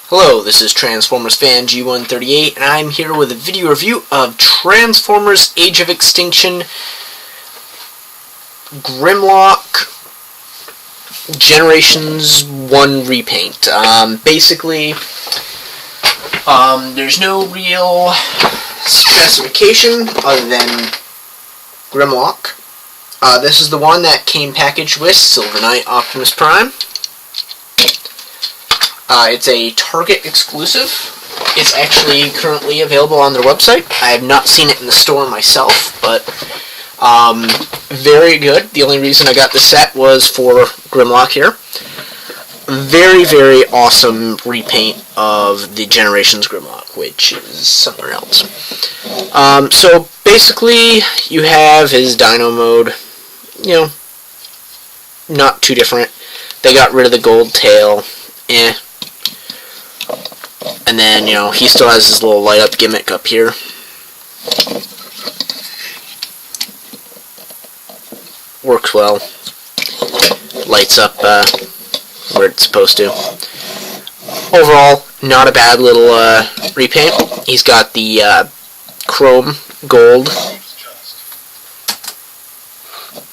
Hello, this is Transformers fan G138, and I'm here with a video review of Transformers Age of Extinction Grimlock Generations 1 Repaint. Basically, there's no real specification other than Grimlock. This is the one that came packaged with Silver Knight Optimus Prime. It's a Target exclusive. It's actually currently available on their website. I have not seen it in the store myself, but very good. The only reason I got this set was for Grimlock here. Very, very awesome repaint of the Generations Grimlock, which is somewhere else. So basically, you have his Dino mode. You know, not too different. They got rid of the gold tail. And then, he still has his little light up gimmick up here. Works well. Lights up where it's supposed to. Overall, not a bad little repaint. He's got the chrome gold.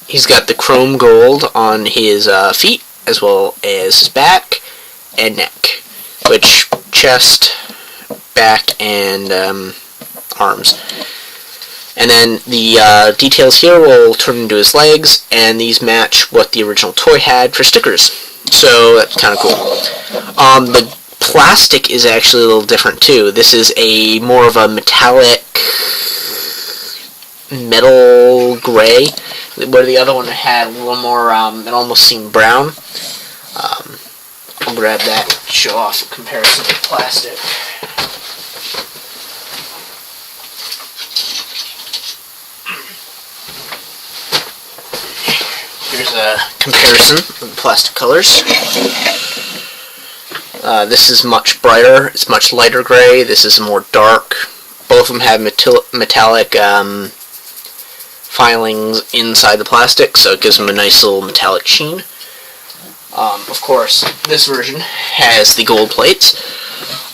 He's got the chrome gold on his feet, as well as his back and neck, which chest, back, and arms. And then the details here will turn into his legs, and these match what the original toy had for stickers. So that's kind of cool. The plastic is actually a little different too. This is a more of a metallic metal gray, where the other one had a little more, it almost seemed brown. I'll grab that and show off a comparison with plastic. Here's a comparison of the plastic colors. This is much brighter. It's much lighter gray. This is more dark. Both of them have metallic filings inside the plastic, so it gives them a nice little metallic sheen. Of course, this version has the gold plates.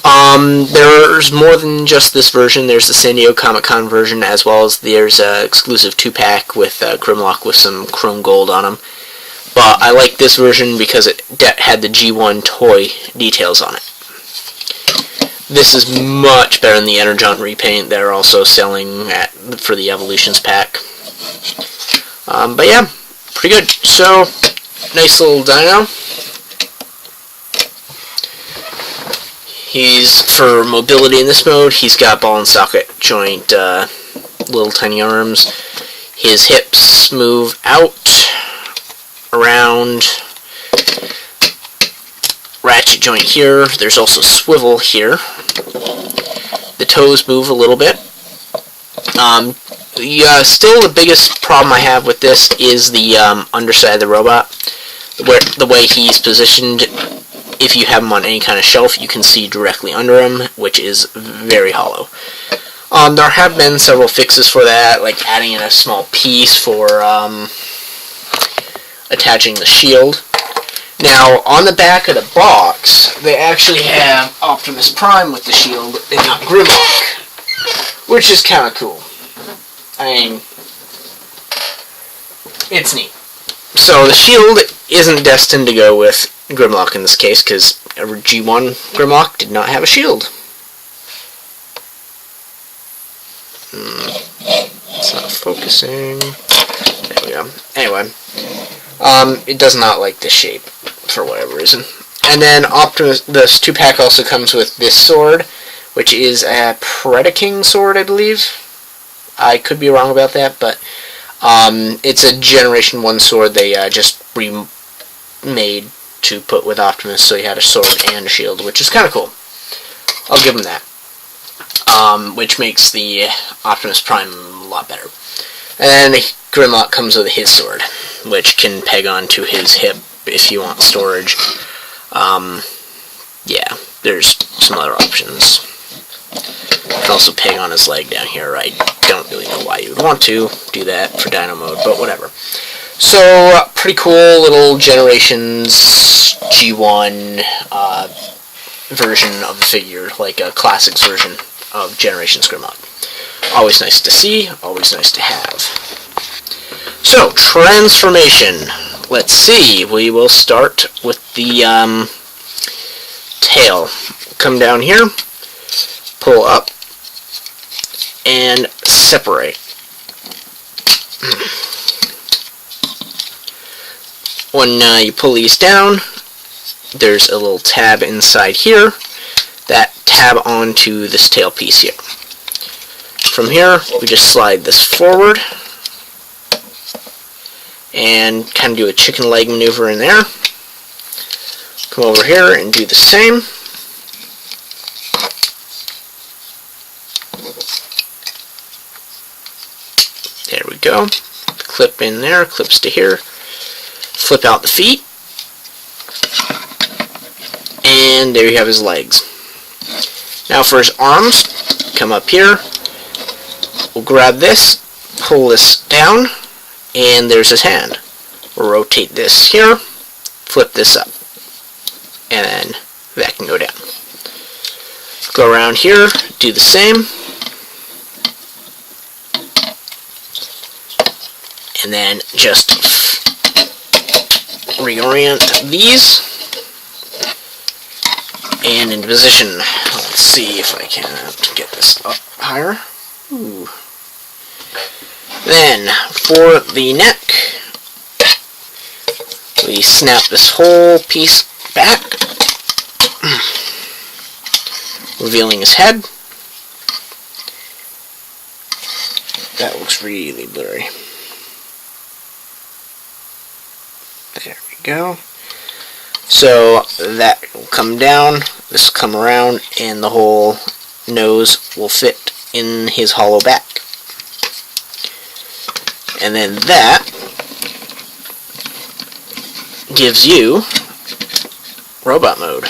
There's more than just this version. There's the San Diego Comic-Con version, as well as there's an exclusive 2-pack with Grimlock with some chrome gold on them. But I like this version because it had the G1 toy details on it. This is much better than the Energon repaint they're also selling for the Evolutions pack. But yeah, pretty good. So, nice little dino. He's, for mobility in this mode, he's got ball and socket joint, little tiny arms. His hips move out, around, ratchet joint here. There's also swivel here. The toes move a little bit. Still the biggest problem I have with this is the underside of the robot. The way he's positioned, if you have him on any kind of shelf, you can see directly under him, which is very hollow. There have been several fixes for that, like adding in a small piece for attaching the shield. Now, on the back of the box, they actually have Optimus Prime with the shield and not Grimlock, which is kind of cool. I mean, it's neat. So the shield isn't destined to go with Grimlock in this case, because G1 Grimlock did not have a shield. It's not focusing. There we go. Anyway, it does not like this shape for whatever reason. And then this 2-pack also comes with this sword, which is a Predaking sword, I believe. I could be wrong about that, but it's a Generation 1 sword they just remade to put with Optimus, so he had a sword and a shield, which is kind of cool. I'll give him that. Which makes the Optimus Prime a lot better. And then Grimlock comes with his sword, which can peg onto his hip if you want storage. Yeah, there's some other options. You can also peg on his leg down here. I don't really know why you would want to do that for Dino mode, but whatever. So, pretty cool little Generations G1 version of the figure, like a classics version of Generations Grimlock. Always nice to see, always nice to have. So, transformation. Let's see, we will start with the tail. Come down here, pull up, and separate. When you pull these down, there's a little tab inside here that tab onto this tail piece here. From here, we just slide this forward and kind of do a chicken leg maneuver in there. Come over here and do the same. There we go. Clip in there, clips to here. Flip out the feet. And there you have his legs. Now for his arms, come up here. We'll grab this, pull this down, and there's his hand. We'll rotate this here, flip this up, and then that can go down. Go around here, do the same, and then just reorient these, and in position. Let's see if I can get this up higher. Ooh. Then, for the neck, we snap this whole piece back, revealing his head. That looks really blurry. There we go. So, that will come down, this will come around, and the whole nose will fit in his hollow back. And then that gives you robot mode.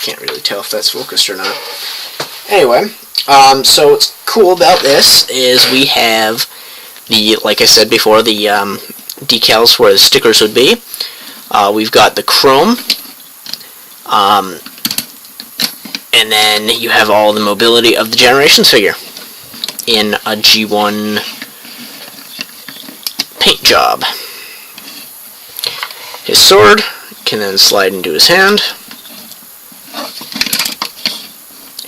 Can't really tell if that's focused or not. Anyway, so what's cool about this is we have the, like I said before, the decals where the stickers would be. We've got the chrome, and then you have all the mobility of the Generations figure in a G1 paint job. His sword can then slide into his hand,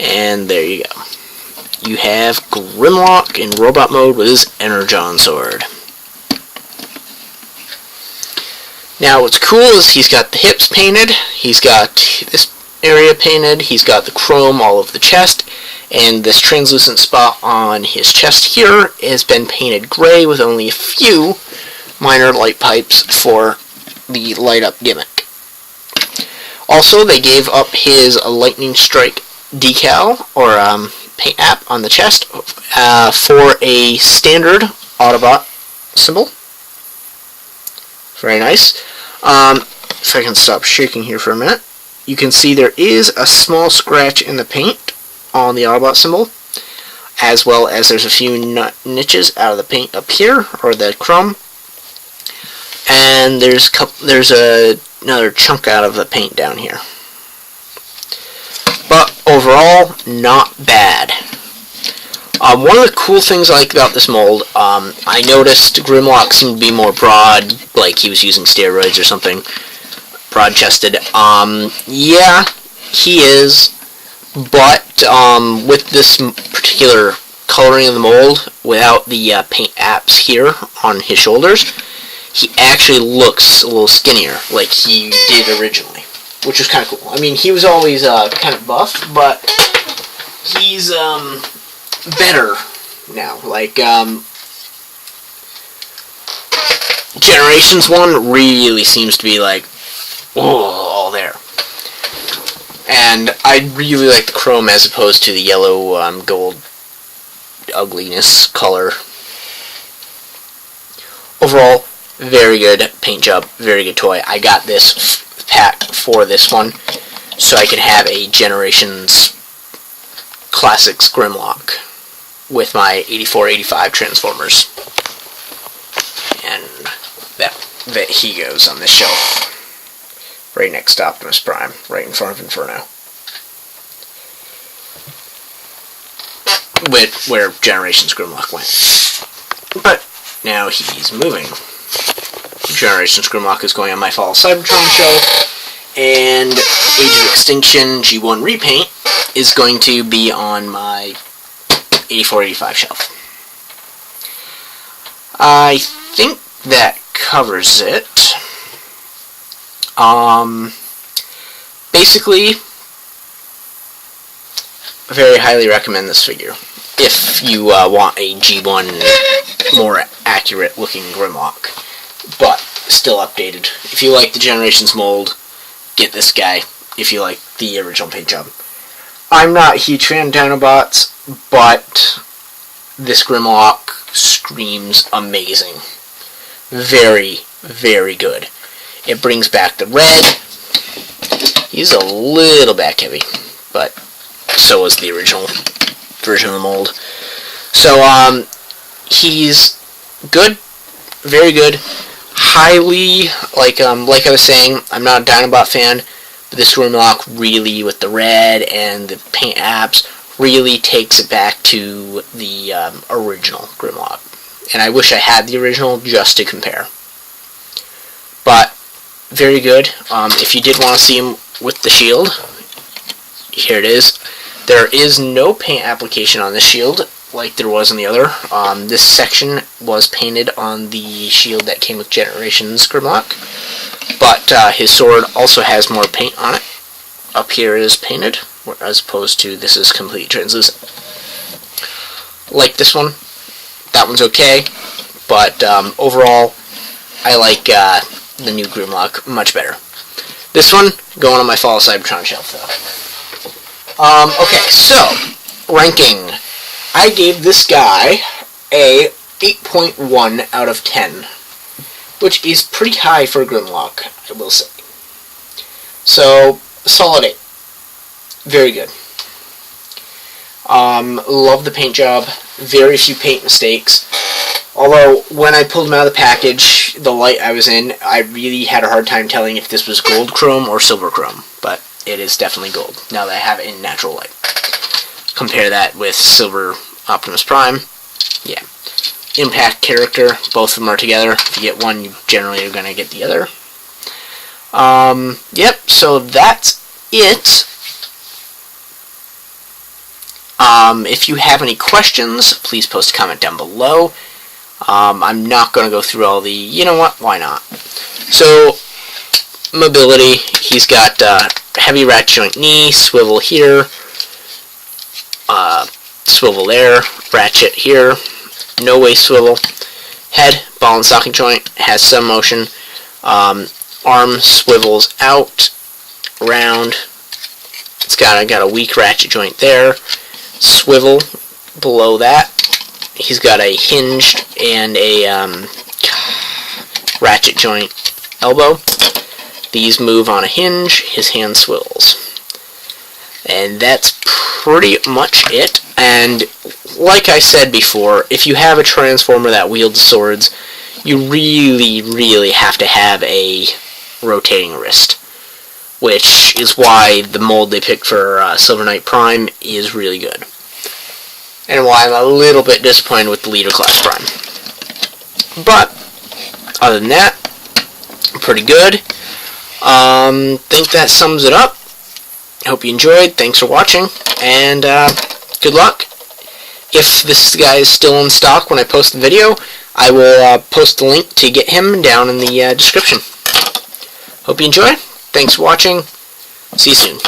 and there you go. You have Grimlock in robot mode with his Energon sword. Now what's cool is he's got the hips painted, he's got this area painted, he's got the chrome all over the chest, and this translucent spot on his chest here has been painted gray with only a few minor light pipes for the light up gimmick. Also, they gave up his lightning strike decal, or paint app on the chest for a standard Autobot symbol. Very nice. If I can stop shaking here for a minute, you can see there is a small scratch in the paint on the Autobot symbol, as well as there's a few niches out of the paint up here, or the chrome, and there's another chunk out of the paint down here. But overall, not bad. One of the cool things I like about this mold, I noticed Grimlock seemed to be more broad, like he was using steroids or something, broad-chested. Yeah, he is, but with this particular coloring of the mold, without the paint apps here on his shoulders, he actually looks a little skinnier, like he did originally, which was kind of cool. I mean, he was always kind of buff, but he's better now. Like, Generations 1 really seems to be like, all there. And I really like the chrome as opposed to the yellow gold ugliness color. Overall, very good paint job, very good toy. I got this pack for this one so I could have a Generations Classics Grimlock with my 84-85 Transformers. And that he goes on this shelf, right next to Optimus Prime, right in front of Inferno. With where Generations Grimlock went. But now he's moving. Generations Grimlock is going on my Fall of Cybertron shelf, and Age of Extinction G1 Repaint is going to be on my 84-85 shelf. I think that covers it. Basically, very highly recommend this figure if you want a G1 more accurate looking Grimlock, but still updated. If you like the Generations mold, get this guy. If you like the original paint job. I'm not a huge fan of Dinobots, but this Grimlock screams amazing. Very, very good. It brings back the red. He's a little back heavy, but so was the original version of the mold. So, he's good, very good. Highly, like I was saying, I'm not a Dinobot fan, but this Grimlock really, with the red and the paint apps, really takes it back to the original Grimlock. And I wish I had the original just to compare. But, very good. If you did want to see him with the shield, here it is. There is no paint application on this shield like there was on the other. This section was painted on the shield that came with Generations Grimlock, but his sword also has more paint on it. Up here is painted, as opposed to this is completely translucent. Like this one, that one's okay, but overall, I like the new Grimlock much better. This one, going on my Fall of Cybertron shelf, though. Okay, so, ranking. I gave this guy a 8.1 out of 10, which is pretty high for a Grimlock, I will say. So, solid 8. Very good. Love the paint job. Very few paint mistakes. Although, when I pulled him out of the package, the light I was in, I really had a hard time telling if this was gold chrome or silver chrome. But it is definitely gold, now that I have it in natural light. Compare that with silver Optimus Prime. Yeah. Impact character, both of them are together. If you get one, you generally are going to get the other. Yep, so that's it. If you have any questions, please post a comment down below. I'm not going to go through all the, you know what, why not? So, mobility, he's got heavy ratchet joint knee, swivel here, swivel there, ratchet here, no waist swivel, head, ball and socket joint, has some motion, arm swivels out, round, it's got a weak ratchet joint there, swivel below that, he's got a hinged and a ratchet joint elbow. These move on a hinge, his hand swivels. And that's pretty much it. And like I said before, if you have a Transformer that wields swords, you really, really have to have a rotating wrist. Which is why the mold they picked for Silver Knight Prime is really good. And why I'm a little bit disappointed with the Leader Class Prime. But, other than that, pretty good. Think that sums it up. Hope you enjoyed. Thanks for watching, and good luck. If this guy is still in stock when I post the video, I will post the link to get him down in the description. Hope you enjoy. Thanks for watching. See you soon.